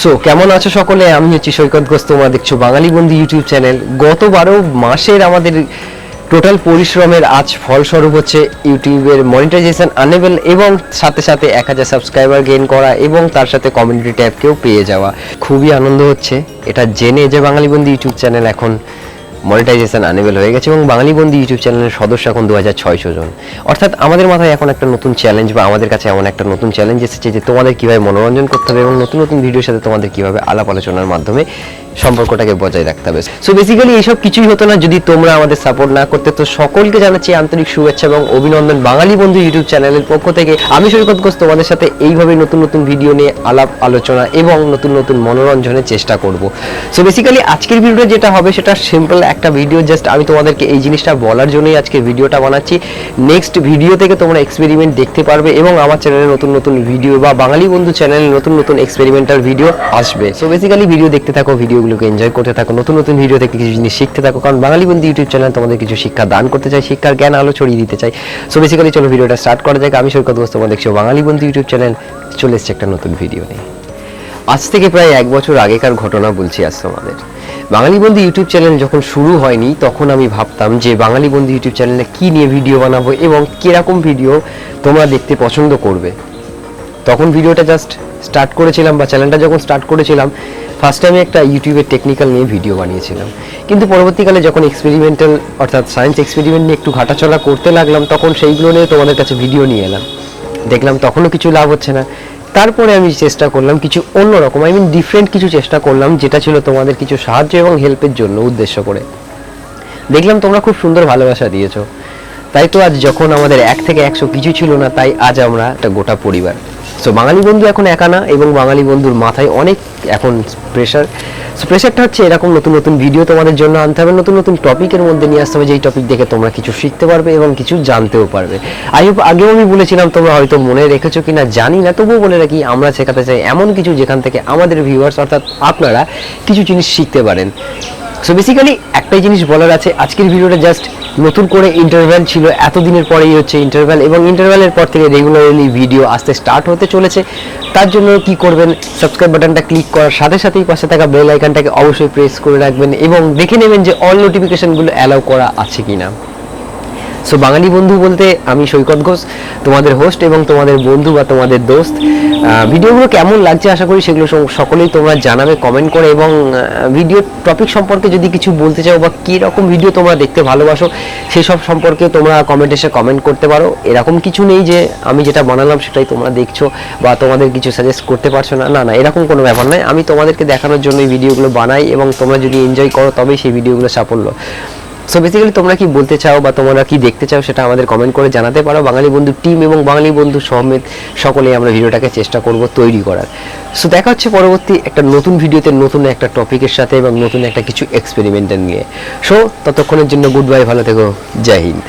So কেমন আছো সকলে? আমি হচ্ছি সৈকত ঘোষ, তোমরা দেখছো বাঙালি বন্ধু ইউটিউব চ্যানেল। গত 12 মাসের আমাদের টোটাল পরিশ্রমের আজ ফলস্বরূপ হচ্ছে ইউটিউবের মনিটাইজেশন আনেবল এবং সাথে সাথে 1000 সাবস্ক্রাইবার গেইন করা এবং তার সাথে কমিউনিটি ট্যাবকেও পেয়ে যাওয়া। খুবই আনন্দ হচ্ছে এটা জেনে যে বাঙালি বন্ধু ইউটিউব চ্যানেল এখন মনিটাইজেশন আনেবল হয়ে গেছে এবং বাঙালি বন্ধু ইউটিউব চ্যানেলের সদস্য এখন 2600 জন। অর্থাৎ আমাদের মাথায় এখন একটা নতুন চ্যালেঞ্জ বা আমাদের কাছে এমন একটা নতুন চ্যালেঞ্জ এসেছে যে তোমাদের কীভাবে মনোরঞ্জন করতে হবে এবং নতুন নতুন ভিডিওর সাথে তোমাদের কীভাবে আলাপ আলোচনার মাধ্যমে সম্পর্কটাকে বজায় রাখতে হবে। সো বেসিক্যালি এইসব কিছুই হতো না যদি তোমরা আমাদের সাপোর্ট না করতে। তো সকলকে জানাচ্ছি আন্তরিক শুভেচ্ছা এবং অভিনন্দন বাঙালি বন্ধু ইউটিউব চ্যানেলের পক্ষ থেকে। আমি সৈকত ঘোষ তোমাদের সাথে এইভাবে নতুন নতুন ভিডিও নিয়ে আলাপ আলোচনা এবং নতুন নতুন মনোরঞ্জনের চেষ্টা করব। সো বেসিক্যালি আজকের ভিডিওটা যেটা হবে সেটা সিম্পল একটা ভিডিও, জাস্ট আমি তোমাদেরকে এই জিনিসটা বলার জন্যই আজকে ভিডিওটা বানাচ্ছি। নেক্সট ভিডিও থেকে তোমরা এক্সপেরিমেন্ট দেখতে পারবে এবং আমার চ্যানেলে নতুন নতুন ভিডিও বা বাঙালি বন্ধু চ্যানেলে নতুন নতুন এক্সপেরিমেন্টাল ভিডিও আসবে। সো বেসিক্যালি ভিডিও দেখতে থাকো, ভিডিওগুলোকে এনজয় করতে থাকো, নতুন নতুন ভিডিও থেকে কিছু জিনিস শিখতে থাকো, কারণ বাঙালি বন্ধু ইউটিউব চ্যানেল তোমাদের কিছু শিক্ষা দান করতে চাই, শিক্ষার জ্ঞান আলো ছড়িয়ে দিতে চাই। সো বেসিক্যালি চলো ভিডিওটা স্টার্ট করা যাক। আমি সৈকত ঘোষ, তোমরা দেখছো বাঙালি বন্ধু ইউটিউব চ্যানেল, চলে এসেছে একটা নতুন ভিডিও নিয়ে। আজ থেকে প্রায় 1 বছর আগেকার ঘটনা বলছি আজ তোমাদের। বাঙালি বন্ধু ইউটিউব চ্যানেল যখন শুরু হয়নি তখন আমি ভাবতাম যে বাঙালি বন্ধু ইউটিউব চ্যানেলে কী নিয়ে ভিডিও বানাবো এবং কীরকম ভিডিও তোমরা দেখতে পছন্দ করবে। তখন ভিডিওটা জাস্ট স্টার্ট করেছিলাম বা চ্যানেলটা যখন স্টার্ট করেছিলাম ফার্স্টে আমি একটা ইউটিউবের টেকনিক্যাল নিয়ে ভিডিও বানিয়েছিলাম, কিন্তু পরবর্তীকালে যখন এক্সপেরিমেন্টাল অর্থাৎ সায়েন্স এক্সপেরিমেন্ট নিয়ে একটু ঘাটাচলা করতে লাগলাম তখন সেইগুলো নিয়ে তোমাদের কাছে ভিডিও নিয়ে এলাম। দেখলাম তখনও কিছু লাভ হচ্ছে না। তারপরে আমি চেষ্টা করলাম কিছু অন্যরকম, ডিফারেন্ট কিছু চেষ্টা করলাম, যেটা ছিল তোমাদের কিছু সাহায্য এবং হেল্পের জন্য উদ্দেশ্য করে। দেখলাম তোমরা খুব সুন্দর ভালোবাসা দিয়েছো, তাই তো আজ যখন আমাদের 1 থেকে 100 কিছু ছিল না, তাই আজ আমরা একটা গোটা পরিবার। সো বাঙালি বন্ধু এখন একা না এবং বাঙালি বন্ধুর মাথায় অনেক এখন প্রেশার। সো প্রেশারটা হচ্ছে এরকম নতুন নতুন ভিডিও তোমাদের জন্য আনতে হবে, নতুন নতুন টপিকের মধ্যে নিয়ে আসতে হবে, যেই টপিক দেখে তোমরা কিছু শিখতে পারবে এবং কিছু জানতেও পারবে। আগেও আমি বলেছিলাম, তোমরা হয়তো মনে রেখেছো কিনা জানি না, তবুও বলে রাখি, আমরা শেখাতে চাই এমন কিছু যেখান থেকে আমাদের ভিউয়ার্স অর্থাৎ আপনারা কিছু জিনিস শিখতে পারেন। সো বেসিক্যালি একটাই জিনিস বলার আছে, আজকের ভিডিওটা জাস্ট নতুন করে ইন্টারভ্যাল ছিল, এতদিনের পরেই হচ্ছে ইন্টারভ্যাল এবং ইন্টারভ্যালের পর থেকে রেগুলারলি ভিডিও আসতে স্টার্ট হতে চলেছে। তার জন্য কি করবেন, সাবস্ক্রাইব বাটনটা ক্লিক করার সাথে সাথেই পাশে থাকা বেল আইকনটাকে অবশ্যই প্রেস করে রাখবেন এবং দেখে নেবেন যে অল নোটিফিকেশনগুলো অ্যালাউ করা আছে কিনা। সো বাঙালি বন্ধু বলতে আমি সৈকত ঘোষ, তোমাদের হোস্ট এবং তোমাদের বন্ধু বা তোমাদের দোস্ত। ভিডিওগুলো কেমন লাগছে আশা করি সেগুলো সকলেই তোমরা জানাবে কমেন্ট করে, এবং ভিডিও টপিক সম্পর্কে যদি কিছু বলতে চাও বা কীরকম ভিডিও তোমরা দেখতে ভালোবাসো সেসব সম্পর্কে তোমরা এসে কমেন্ট করতে পারো। এরকম কিছু নেই যে আমি যেটা বানালাম সেটাই তোমরা দেখছো বা তোমাদের কিছু সাজেস্ট করতে পারছো না, না না, এরকম কোনো ব্যাপার নয়। আমি তোমাদেরকে দেখানোর জন্য এই ভিডিওগুলো বানাই এবং তোমরা যদি এনজয় করো তবেই সেই ভিডিওগুলো সাফল্য। সো বেসিক্যালি তোমরা কি বলতে চাও বা তোমরা কি দেখতে চাও সেটা আমাদের কমেন্ট করে জানাতে পারো। বাঙালি বন্ধু টিম এবং বাঙালি বন্ধু সমেত সকলেই আমরা ভিডিওটাকে চেষ্টা করব তৈরি করার। সো দেখা হচ্ছে পরবর্তী একটা নতুন ভিডিওতে নতুন একটা টপিকের সাথে এবং নতুন একটা কিছু এক্সপেরিমেন্ট নিয়ে। সো ততক্ষণের জন্য গুড বাই, ভালো থেকো, জয় হিন্দ।